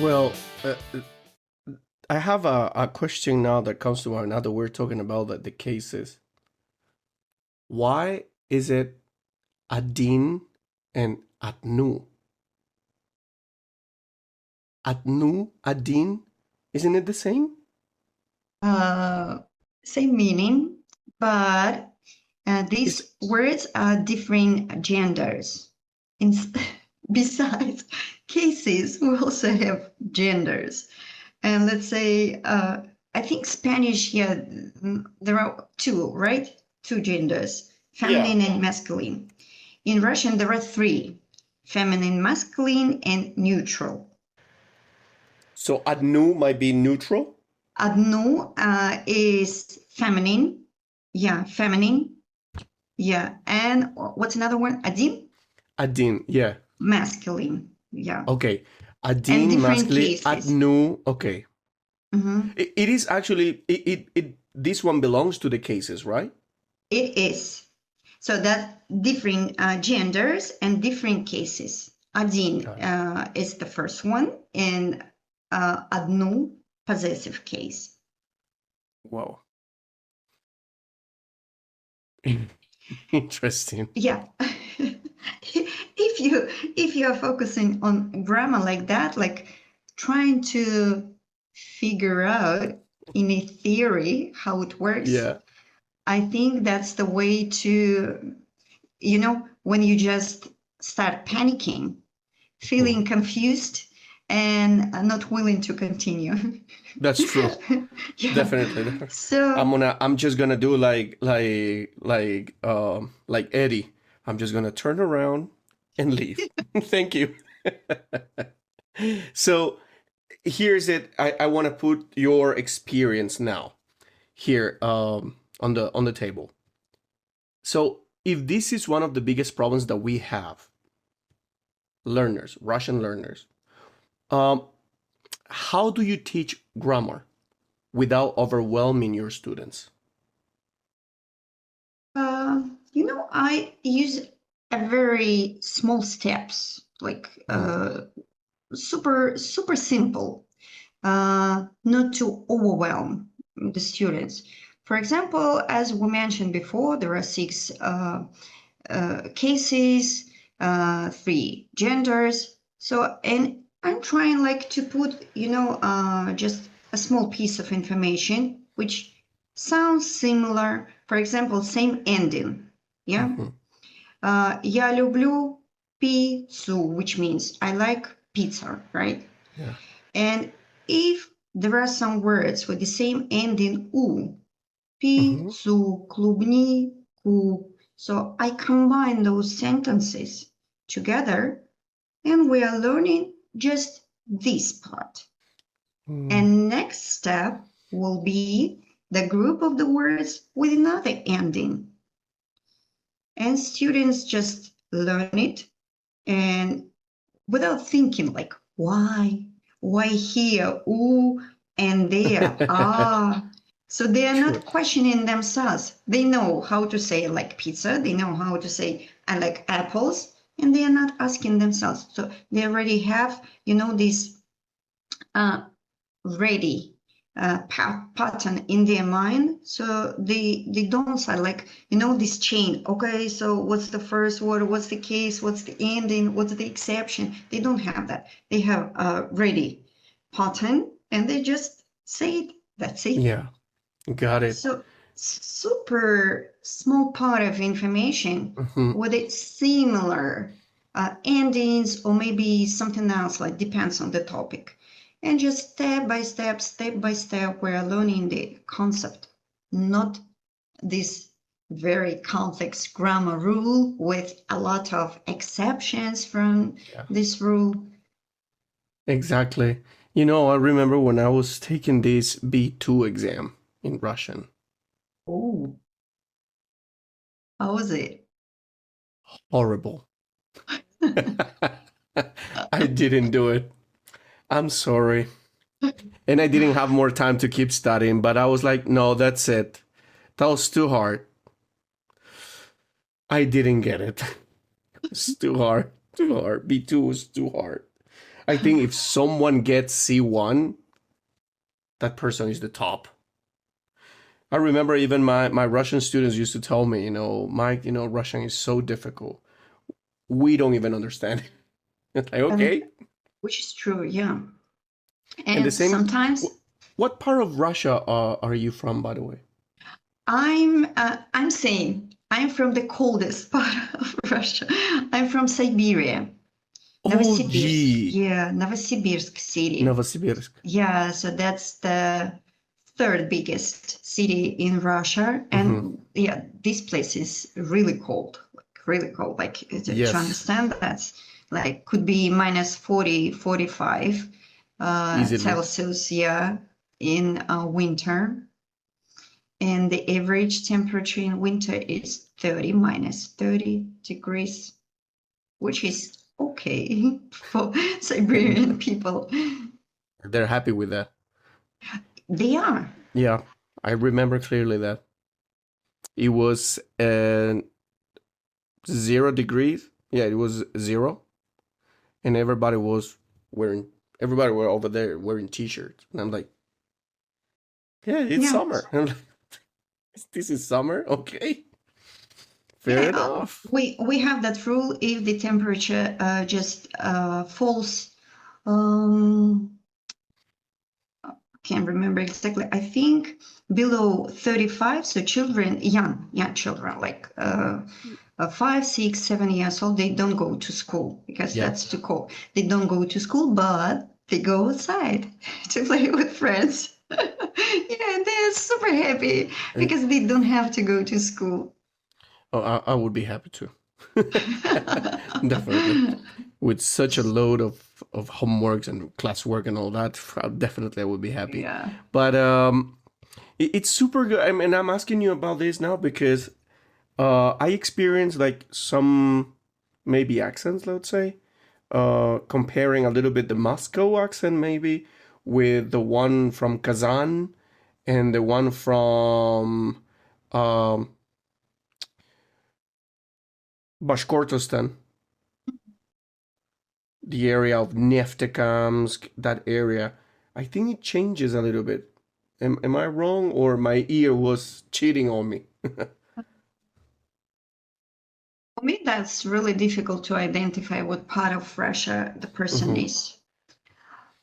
Well, I have a question now that comes to mind now that we're talking about the cases. Why is it adin and atnu? Atnu, adin, isn't it the same? Uh, Same meaning, but Is these words are different genders. In, besides cases, we also have genders. And let's say, I think Spanish, yeah, there are two, right? Two genders, yeah. feminine and masculine. In Russian, there are three, feminine, masculine, and neutral. So adnu might be neutral? Adnu is feminine. Yeah, feminine. Yeah. And what's another one? Adim? Adin, yeah. Masculine. Yeah. Okay. And Adin, different masculine, cases. adnu, okay. Mhm. It is actually, this one belongs to the cases, right? It is. So that different genders and different cases. Adin Got it. is the first one, and adnu, possessive case. Wow. Interesting. Yeah. If you are focusing on grammar like that, like trying to figure out in a theory how it works, Yeah. I think that's the way to, when you just start panicking, Mhm. feeling confused, and not willing to continue. That's true. Yeah. Definitely, definitely. So I'm just gonna do like Eddie. I'm just gonna turn around and leave. Thank you. So here's it. I want to put your experience now here on the table. So if this is one of the biggest problems that we have, learners, Russian learners, um, how do you teach grammar without overwhelming your students? I use a very small steps, like Mhm. super super simple, not to overwhelm the students. For example, as we mentioned before, there are six cases, three genders. So, and I'm trying like to put, just a small piece of information which sounds similar. For example, same ending. Yeah. Mhm. Я люблю пиццу, which means I like pizza, right? Yeah. And if there are some words with the same ending u, Mhm. пиццу, клубнику, so I combine those sentences together and we are learning just this part. Mm. And next step will be the group of the words with another ending. And students just learn it and without thinking like why here ooh and there so they are True. not questioning themselves. They know how to say like pizza, they know how to say I like apples, and they are not asking themselves. So they already have this uh, ready pattern in their mind, so they don't start like this chain. Okay, so what's the first word, what's the case, what's the ending, what's the exception? They don't have that. They have a ready pattern and they just say it. That's it. Yeah. Got it. So super small part of information Mhm. with its similar endings or maybe something else, like depends on the topic. And just step by step, we're learning the concept, not this very complex grammar rule with a lot of exceptions from Yeah. this rule. Exactly. I remember when I was taking this B2 exam in Russian. Oh, how was it? Horrible. I didn't do it. I'm sorry. And I didn't have more time to keep studying, but I was like, no, that's it. That was too hard. I didn't get it. It's too hard. Too hard. B2 was too hard. I think if someone gets C1, that person is the top. I remember even my Russian students used to tell me, Mike, Russian is so difficult. We don't even understand it. It's like, and okay. which is true, yeah. And the And same, sometimes what part of Russia are you from, by the way? I'm saying I'm from the coldest part of Russia. I'm from Siberia, Oh, Novosibirsk. gee. Yeah, Novosibirsk city. Novosibirsk. Yeah, so that's the third biggest city in Russia, Hmm. and yeah, this place is really cold, like really cold. Like to Yes, understand that's like could be minus 40, 45 easily. Celsius, yeah, in winter. And the average temperature in winter is 30 minus 30 degrees, which is okay for Siberian people. They're happy with that. They are. Yeah, I remember clearly that it was 0 degrees. Yeah, it was 0, and wearing. Everybody were over there wearing t-shirts, and I'm like, yeah, it's Yeah. summer. I'm like, this is summer, okay, fair Yeah, enough. we have that rule if the temperature just falls. Um, can't remember exactly. I think below 35. So children, young children, like 5, 6, 7 years old, they don't go to school because Yeah, that's too cold. They don't go to school, but they go outside to play with friends. Yeah, and they're super happy and because they don't have to go to school. oh, I would be happy to. Definitely. With such a load of homeworks and classwork and all that, definitely I would be happy. Yeah. But it's super good. I mean, I'm asking you about this now because I experienced like some maybe accents, let's say, comparing a little bit the Moscow accent maybe with the one from Kazan and the one from um, Bashkortostan, the area of Neftekamsk, that area. I think it changes a little bit. Am I wrong, or my ear was cheating on me? For me, that's really difficult to identify what part of Russia the person Hmm. is.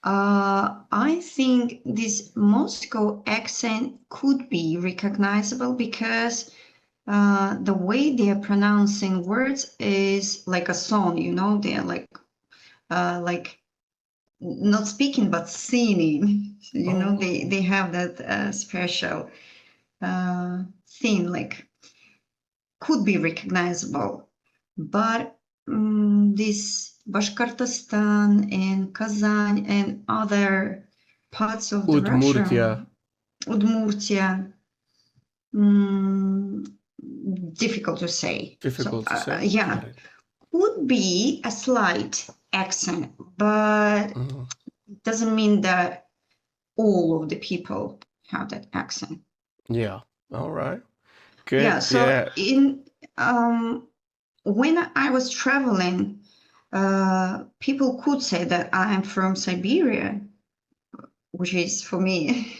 I think this Moscow accent could be recognizable because the way they are pronouncing words is like a song, they're like not speaking but singing. Oh, They have that special thing, like could be recognizable. But this Bashkortostan and Kazan and other parts of the Udmurtia. Russia, Udmurtia, mm, difficult to say. So Difficult to say. yeah, Got it. would be a slight accent, but Mhm. doesn't mean that all of the people have that accent. Yeah. All right. Yeah, Good. so Yeah. in when I was traveling, people could say that I'm from Siberia, which is for me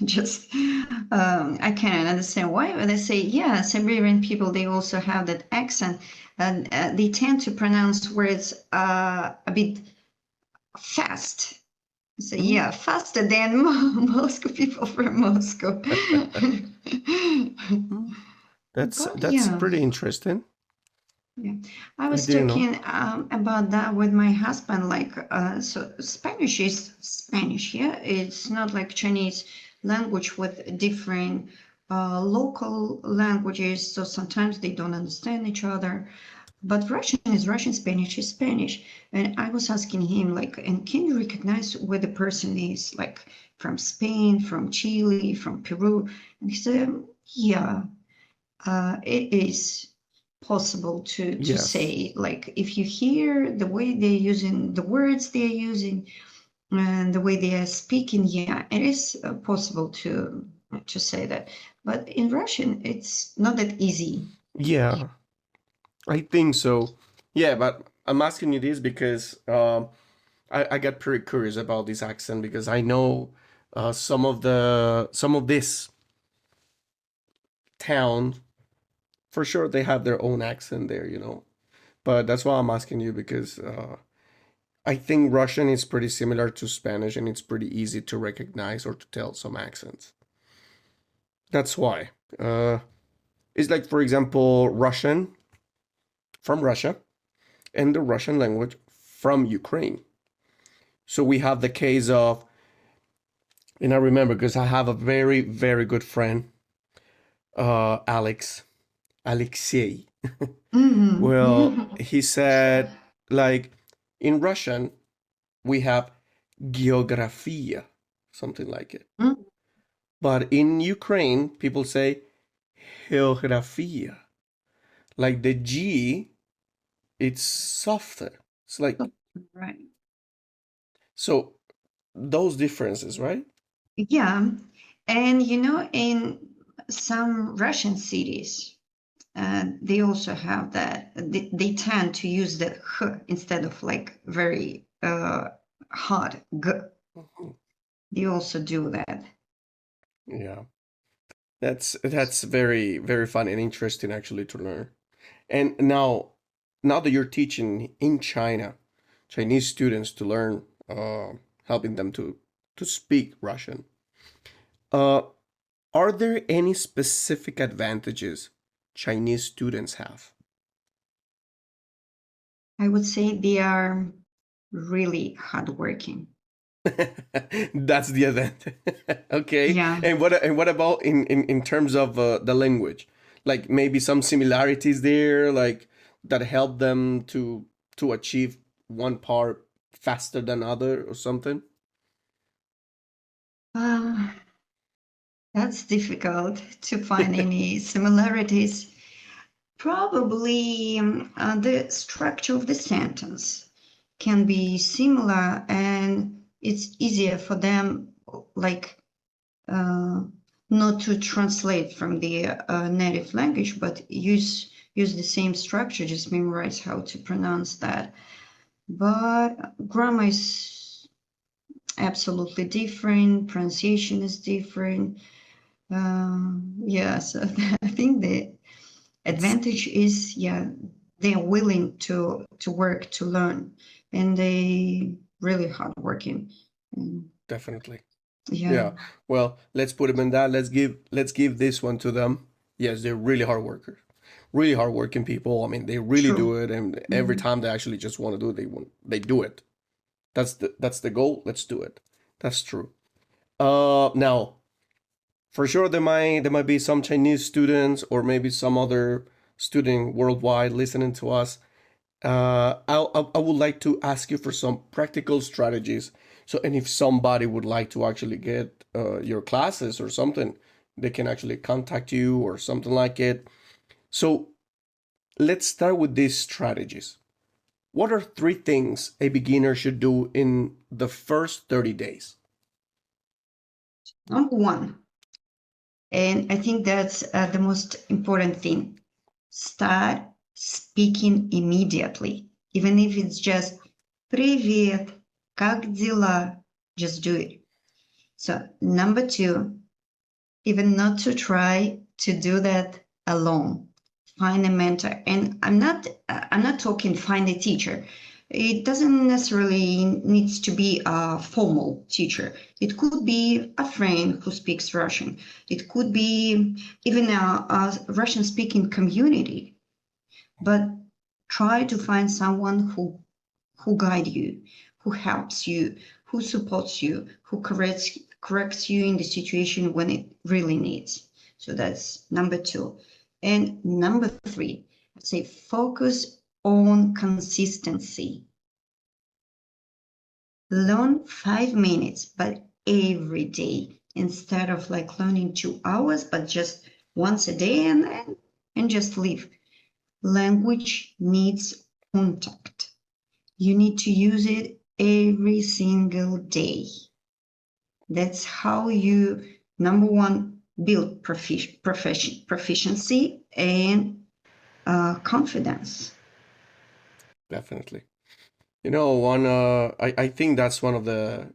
just I cannot understand why. But they say, yeah, Siberian people they also have that accent, and they tend to pronounce words a bit fast. So Mm. yeah, faster than Moscow people from Moscow. Mm. But That's yeah. pretty interesting. Yeah, I I was didn't know. talking about that with my husband. Like, so Spanish is Spanish, yeah. It's not like Chinese language with different local languages. So sometimes they don't understand each other. But Russian is Russian, Spanish is Spanish. And I was asking him, like, and can you recognize where the person is, like, from Spain, from Chile, from Peru? And he said, yeah, it is possible to Yes. say, like, if you hear the way they're using the words they're using and the way they are speaking, yeah, it is possible to say that. But in Russian it's not that easy. Yeah, I think so. Yeah, but I'm asking you this because I get pretty curious about this accent because I know some of this town for sure they have their own accent there, you know. But that's why I'm asking you because I think Russian is pretty similar to Spanish and it's pretty easy to recognize or to tell some accents. That's why. Uh, it's like, for example, Russian from Russia and the Russian language from Ukraine. So we have the case of, and I remember because I have a very, very good friend, Alexei. Well, Mhm. he said, like, in Russian, we have geografia, something like it. Mm. But in Ukraine, people say geografia. Like the G, it's softer. It's like, Right. so those differences, right? Yeah. And you know, in some Russian cities, they also have that. They tend to use the h instead of like very hard g. Mhm. They also do that. Yeah. That's very, very fun and interesting actually to learn. And now that you're teaching in China, Chinese students to learn, helping them to speak Russian, uh, are there any specific advantages Chinese students have? I would say they are really hardworking. That's the event. Okay. Yeah. And what about in terms of the language? Like maybe some similarities there, like that help them to achieve one part faster than other or something? Uh, that's difficult to find any similarities. Probably the structure of the sentence can be similar, and it's easier for them, like uh, not to translate from the native language, but use the same structure, just memorize how to pronounce that. But grammar is absolutely different, pronunciation is different. Yeah, so I think the It's advantage is, yeah, they're willing to work to learn, and they really hardworking. And definitely. yeah, Yeah. Well, let's put them in that. Let's give this one to them. Yes, they're really hard workers. Really hardworking people. I mean, they really true. do it, and every Mhm. time they actually just want to do it, they do it. That's the goal. Let's do it. That's true. Now for sure there might be some Chinese students or maybe some other student worldwide listening to us. I would like to ask you for some practical strategies. So, and if somebody would like to actually get your classes or something, they can actually contact you or something like it. So, let's start with these strategies. What are three things a beginner should do in the first 30 days? Number one, and I think that's the most important thing. Start speaking immediately, even if it's just "Привет, как дела?" Just do it. So number two, even not to try to do that alone. Find a mentor, and I'm not talking find a teacher. It doesn't necessarily needs to be a formal teacher. It could be a friend who speaks Russian. It could be even a Russian speaking community. But try to find someone who guide you, who helps you, who supports you, who corrects you in the situation when it really needs. So that's number two. And number three, I'd say focus on consistency. Learn 5 minutes, but every day instead of like learning 2 hours, but just once a day and just leave. Language needs contact. You need to use it every single day. That's how you, number one, build proficiency and confidence. Definitely. One I think that's one of the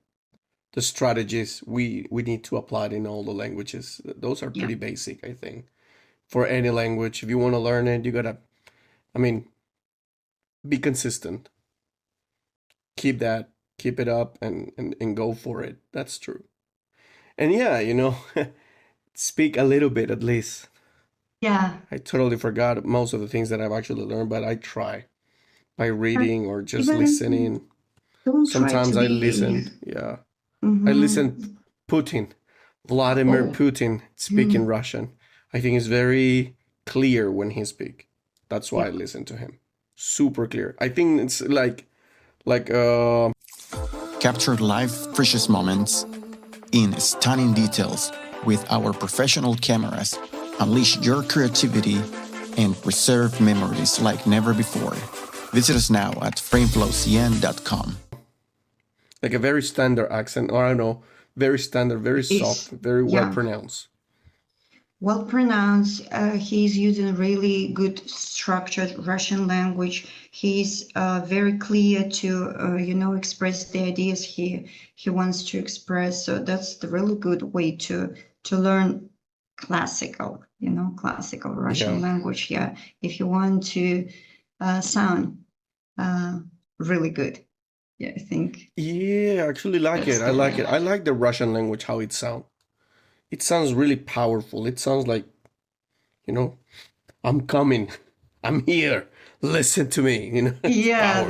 strategies we need to apply in all the languages. Those are Yeah. pretty basic, I think. For any language, if you want to learn it, you gotta, I mean, be consistent. Keep that, keep it up and go for it. That's true. And yeah, speak a little bit at least. Yeah. I totally forgot most of the things that I've actually learned, but I try by reading or just Even listening. don't try to Sometimes I be. listened, yeah. I listened Mhm. Putin, Vladimir Oh. Putin speak in Mm. Russian. I think it's very clear when he speak. That's why Yeah. I listen to him. Super clear. I think it's like Capture live precious moments in stunning details with our professional cameras. Unleash your creativity and preserve memories like never before. Visit us now at frameflowcn.com. like a very standard accent, or I don't know, very standard, very soft, Is very well yeah. pronounced. Well pronounced. He's using really good structured Russian language. He's very clear to express the ideas he wants to express. So that's the really good way to learn classical Russian Yeah. language. Yeah, if you want to sound uh, really good. Yeah, I think Yeah, I actually like that's it. I the like way. it. I like the Russian language, how it sounds. It sounds really powerful. It sounds like, you know, I'm coming. I'm here. Listen to me. It's Yeah, power.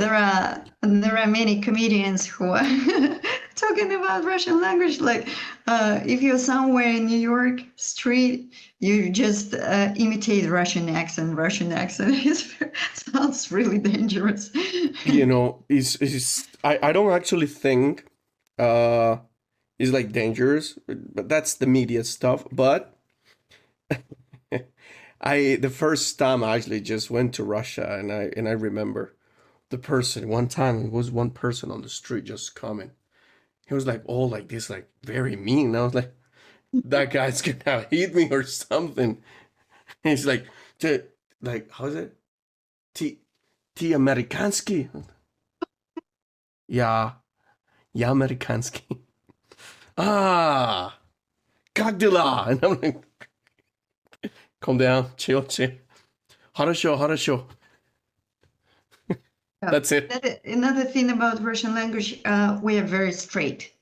there are many comedians who are talking about Russian language. Like, if you're somewhere in New York street, you just imitate Russian accent. It sounds really dangerous. I don't actually think uh it's like dangerous, but that's the media stuff. But the first time I actually just went to Russia, and I remember the person one time it was one person on the street just coming. He was like all like this, like very mean. I was like, that guy's gonna hit me or something. And he's like, like how's it? T T Amerikansky? Yeah, yeah, Amerikansky. Ah, как дела? And I'm like, calm down, chill, chill. Хорошо, хорошо. Yeah. That's it. Another thing about Russian language, we are very straight.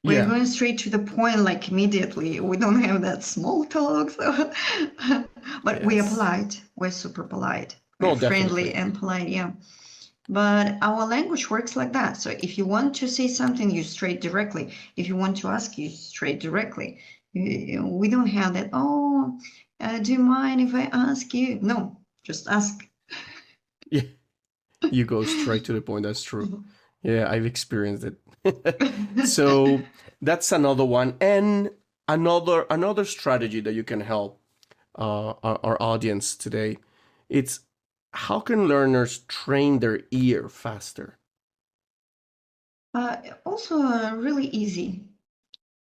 We're Yeah. going straight to the point, like immediately. We don't have that small talk. So, but we are Yes. polite. We're super polite. No, We're friendly definitely. and polite. Yeah. But our language works like that. So if you want to say something, you straight directly. If you want to ask, you straight directly. We don't have that. Oh, do you mind if I ask you? No, just ask. Yeah. You go straight to the point. That's true. Yeah, I've experienced it. So that's another one, and another strategy that you can help our audience today. It's how can learners train their ear faster? Also, really easy.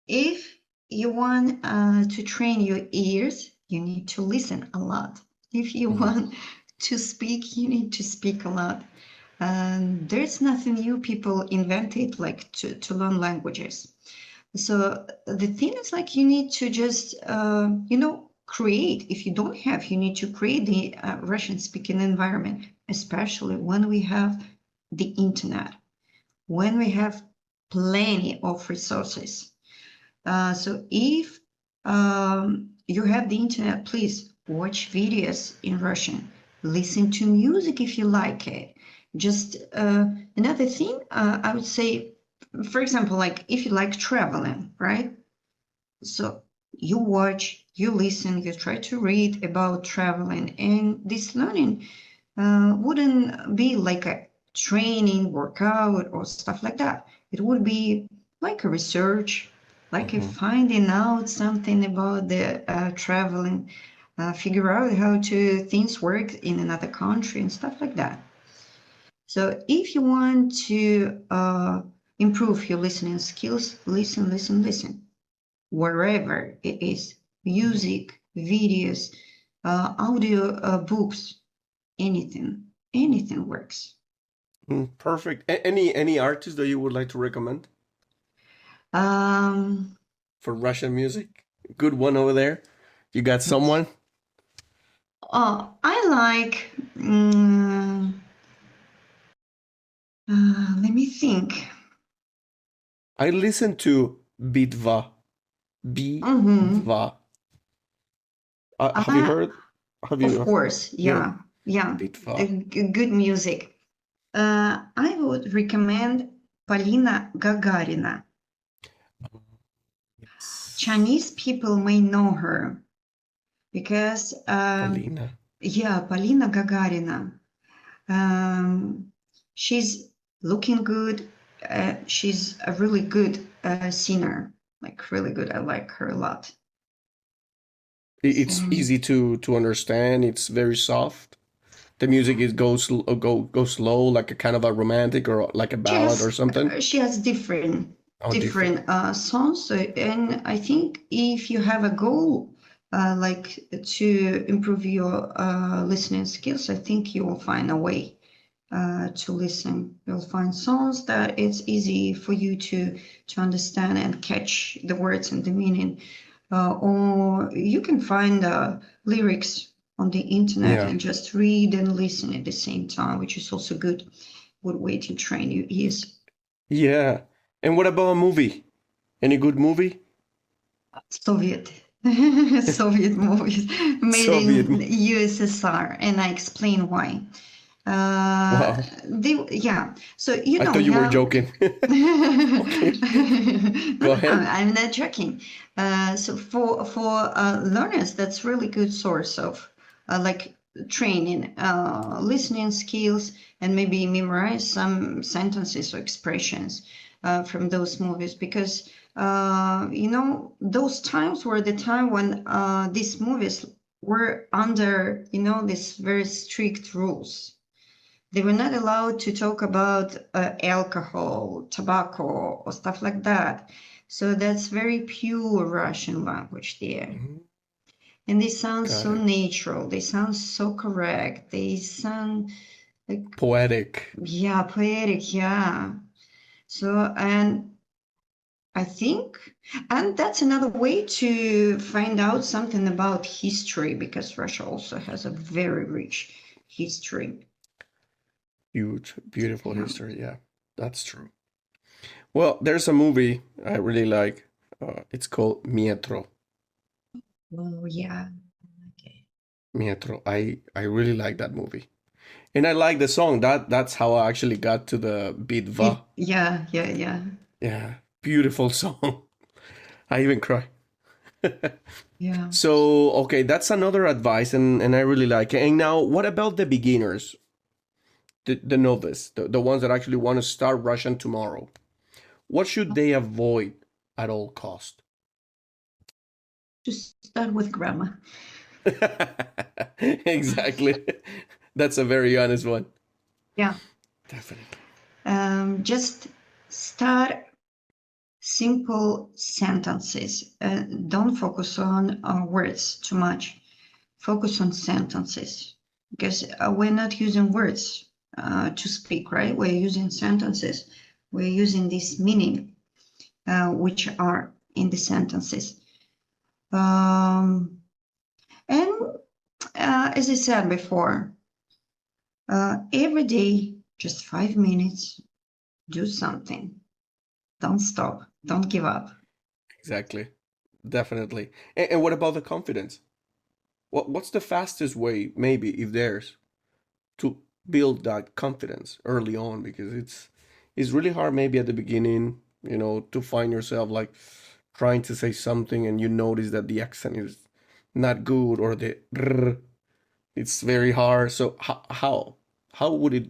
If you want to train your ears, you need to listen a lot. If you Hmm. want to speak, you need to speak a lot. There's nothing new people invented like to learn languages. So the thing is like you need to just, create. If you don't have, you need to create the Russian speaking environment, especially when we have the internet, when we have plenty of resources. So if you have the internet, please watch videos in Russian. Listen to music if you like it. Just another thing, I would say, for example, like if you like traveling, right? So you watch, you listen, you try to read about traveling, and this learning wouldn't be like a training, workout, or stuff like that. It would be like a research, like a Hmm. finding out something about the traveling, figure out how to things work in another country and stuff like that. So if you want to improve your listening skills, listen, listen, listen wherever it is, music, videos, audio books, anything works. Perfect. Any artist that you would like to recommend Um, for Russian music? Good one over there. You got someone? oh, I like. Let me think. I listen to Bitva. Mm-hmm. Bitva. Have you Uh, heard? Have of you? course, Yeah, yeah, yeah. Bitva. Good music. I would recommend Polina Gagarina. Yes. Chinese people may know her because, Polina. yeah, Polina Gagarina. Um, she's looking good. She's a really good singer, like really good. I like her a lot. It's So, easy to understand. It's very soft. The music is go slow, like a kind of a romantic or like a ballad or something. she has different Oh, different. songs, and I think if you have a goal like to improve your listening skills, I think you will find a way to listen. You'll find songs that it's easy for you to understand and catch the words and the meaning, or you can find lyrics on the internet Yeah. and just read and listen at the same time, which is also good way to train your ears. Yeah. And what about a movie? Any good movie? Soviet Soviet movies made Soviet. in USSR, and I explain why. Wow. Yeah. So you I know thought we you were have. joking. Okay. No, Go no, ahead. I'm not joking. So for learners, that's really good source of like training, listening skills, and maybe memorize some sentences or expressions from those movies, because those times were the time when these movies were under these very strict rules. They were not allowed to talk about alcohol, tobacco, or stuff like that. So that's very pure Russian language there. Mhm. And they sound Got so it. natural. They sound so correct. They sound like, Poetic. yeah, poetic, yeah. So, and I think, and that's another way to find out something about history, because Russia also has a very rich history. Huge, beautiful Yeah. history. Yeah, that's true. Well, there's a movie I really like. It's called Mietro. Oh, yeah. Okay. Mietro. I really like that movie. And I like the song. That's how I actually got to the Bitva. Yeah, yeah, yeah, Yeah, beautiful song. I even cry. yeah. So, okay, that's another advice, and I really like it. And now, what about the beginners, the novice, the ones that actually want to start Russian tomorrow? What should they avoid at all cost? Just start with grammar. Exactly. That's a very honest one. Yeah. Definitely. Just start simple sentences. Don't focus on words too much. Focus on sentences, because we're not using words to speak, right? We're using sentences. We're using this meaning, which are in the sentences. And as I said before, every day, just 5 minutes, do something. Don't stop. Don't give up. Exactly. Definitely. And what about the confidence? What's the fastest way, maybe, if there's, to build that confidence early on? Because it's really hard maybe at the beginning, to find yourself like trying to say something and you notice that the accent is not good or the rrr, it's very hard. So how would it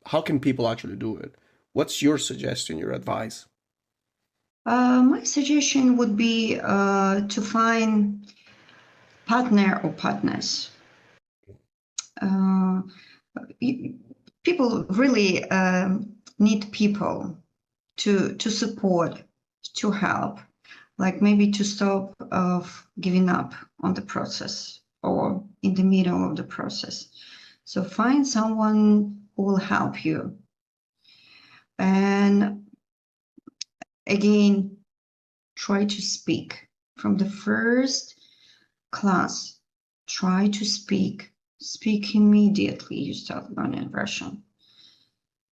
how can people actually do it? What's your suggestion, your advice? My suggestion would be to find partner or partners. Uh, People really need people to support, to help, like maybe to stop of giving up on the process or in the middle of the process. So find someone who will help you And again, try to speak from the first class. Try to speak. Speak immediately. You start learning Russian.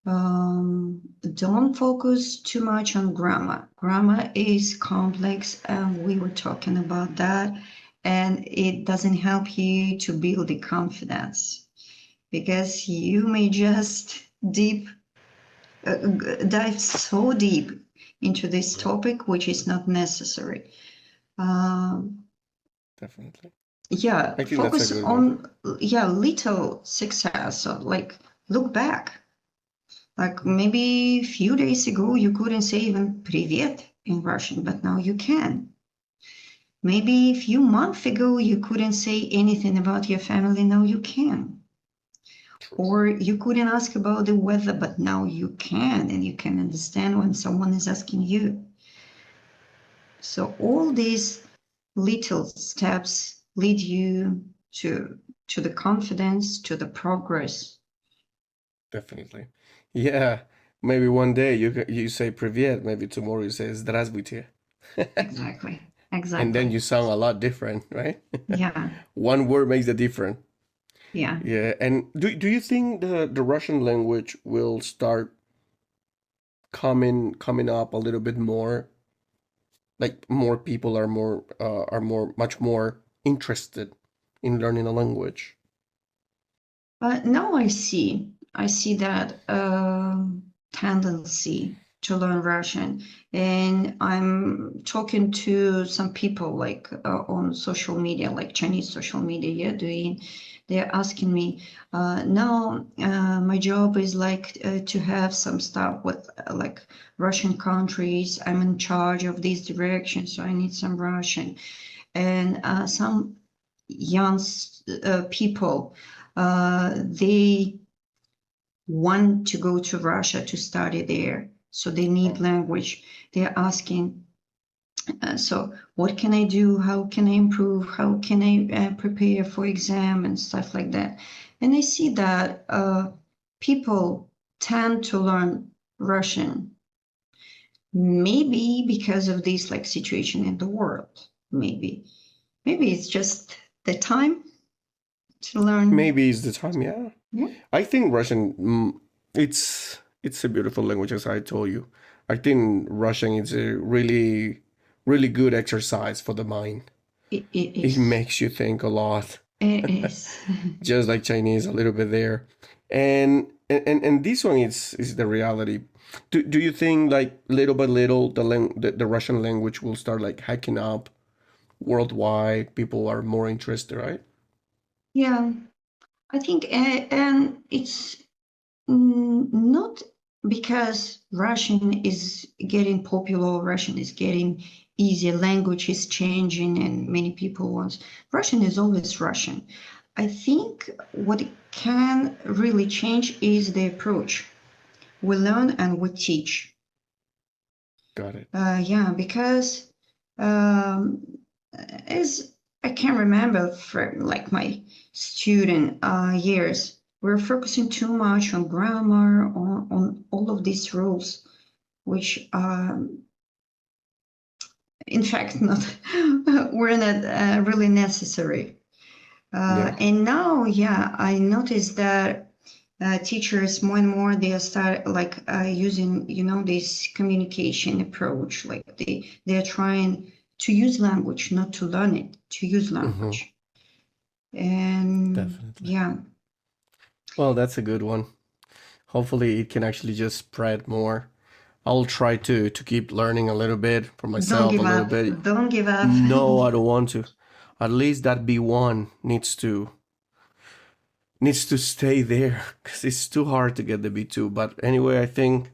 Don't focus too much on grammar. Grammar is complex, and we were talking about that, and it doesn't help you to build the confidence because you may just dive so deep into this topic, which is not necessary. Definitely. Yeah, I think that's a focus good one. on little success. So, like, look back. Like maybe a few days ago you couldn't say even "привет" in Russian, but now you can. Maybe a few months ago you couldn't say anything about your family, now you can. Or you couldn't ask about the weather, but now you can, and you can understand when someone is asking you. So all these little steps lead you to the confidence, to the progress. Definitely. Yeah. Maybe one day you say "привет," maybe tomorrow you say "здравствуйте." Exactly. And then Exactly. you sound a lot different, right? Yeah. One word makes the difference. Yeah. Yeah. And do you think the Russian language will start coming up a little bit more? Like more people are much more interested in learning a language. Now I see that tendency to learn Russian, and I'm talking to some people like on social media, like Chinese social media. Yeah, they're asking me, no, my job is like to have some stuff with like Russian countries. I'm in charge of these directions, so I need some Russian, and some young people they want to go to Russia to study there, so they need language. They're asking, so what can I do? How can I improve? How can I prepare for exam and stuff like that? And I see that people tend to learn Russian, maybe because of this like situation in the world. Maybe it's just the time to learn. Maybe it's the time, yeah. Yeah. I think Russian, it's a beautiful language, as I told you. I think Russian is a really good exercise for the mind. It It is. makes you think a lot, It is. just like Chinese, a little bit there. And this one is the reality. Do you think like little by little the Russian language will start like hacking up worldwide? People are more interested, right? Yeah, I think, and it's not because Russian is getting popular, Russian is getting easier, language is changing, and many people want. Russian is always Russian. I think what it can really change is the approach. We learn and we teach. Got it. Yeah, because um, as I can remember from like my student years, we're focusing too much on grammar, on all of these rules, which in fact not were not really necessary. Yeah. And now, yeah, I noticed that teachers more and more they start like using this communication approach, like they're trying to use language, not to learn it, to use Hmm. language. And Definitely. yeah, Well, that's a good one. Hopefully, it can actually just spread more. I'll try to keep learning a little bit for don't myself, a give little up, bit. don't give up. No, I don't want to. At least that B1 needs to stay there because it's too hard to get the B2. But anyway, I think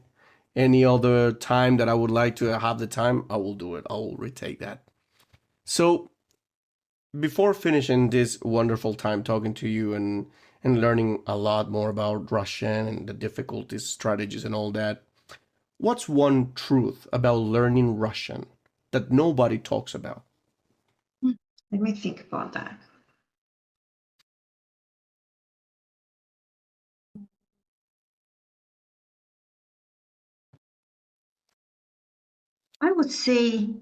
any other time that I would like to have the time, I will do it. I will retake that. So before finishing this wonderful time talking to you and learning a lot more about Russian and the difficulties, strategies, and all that, what's one truth about learning Russian that nobody talks about? Let me think about that. I would say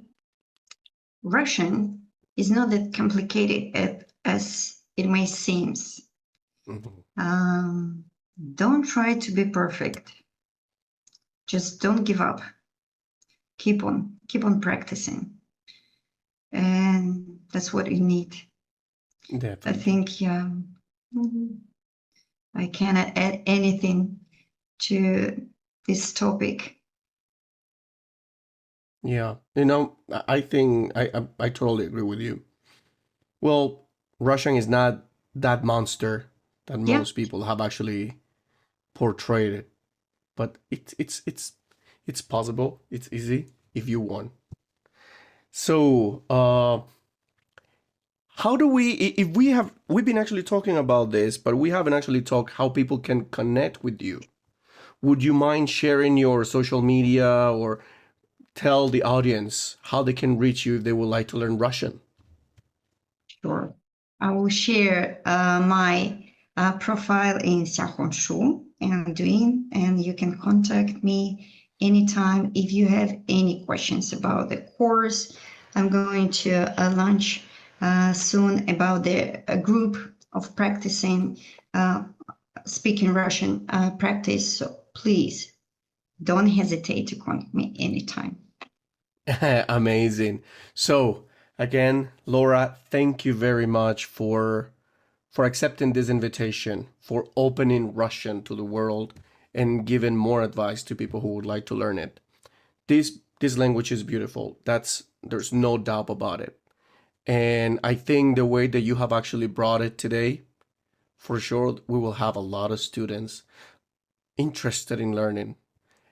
Russian is not that complicated as it may seem. Don't try to be perfect. Just don't give up. Keep on practicing. And that's what you need. Definitely. I think, yeah, I cannot add anything to this topic. Yeah, I think I totally agree with you. Well, Russian is not that monster that Yeah. most people have actually portrayed it, but it's possible. It's easy if you want. So, how do we, if we've been actually talking about this, but we haven't actually talked how people can connect with you. Would you mind sharing your social media or tell the audience how they can reach you if they would like to learn Russian? Sure. I will share my profile in Xiaohongshu and Douyin, and you can contact me anytime if you have any questions about the course. I'm going to launch soon about the group of practicing speaking Russian practice. So please don't hesitate to contact me anytime. Amazing. So, again, Laura, thank you very much for accepting this invitation, for opening Russian to the world and giving more advice to people who would like to learn it. This language is beautiful. There's no doubt about it. And I think the way that you have actually brought it today, for sure, we will have a lot of students interested in learning.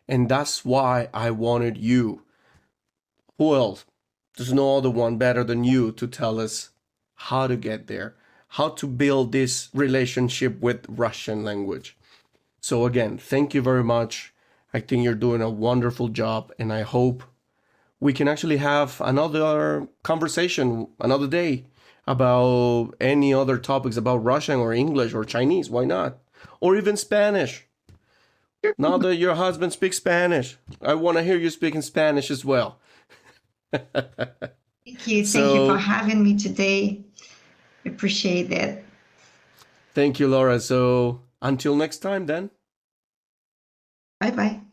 And that's why I wanted you. Who else? There's no other one better than you to tell us how to get there, how to build this relationship with Russian language. So again, thank you very much. I think you're doing a wonderful job, and I hope we can actually have another conversation another day about any other topics about Russian or English or Chinese. Why not? Or even Spanish. Now that your husband speaks Spanish, I want to hear you speaking Spanish as well. Thank you. Thank you So, for having me today. Appreciate that. thank you, Laura. So, until next time, then. Bye bye.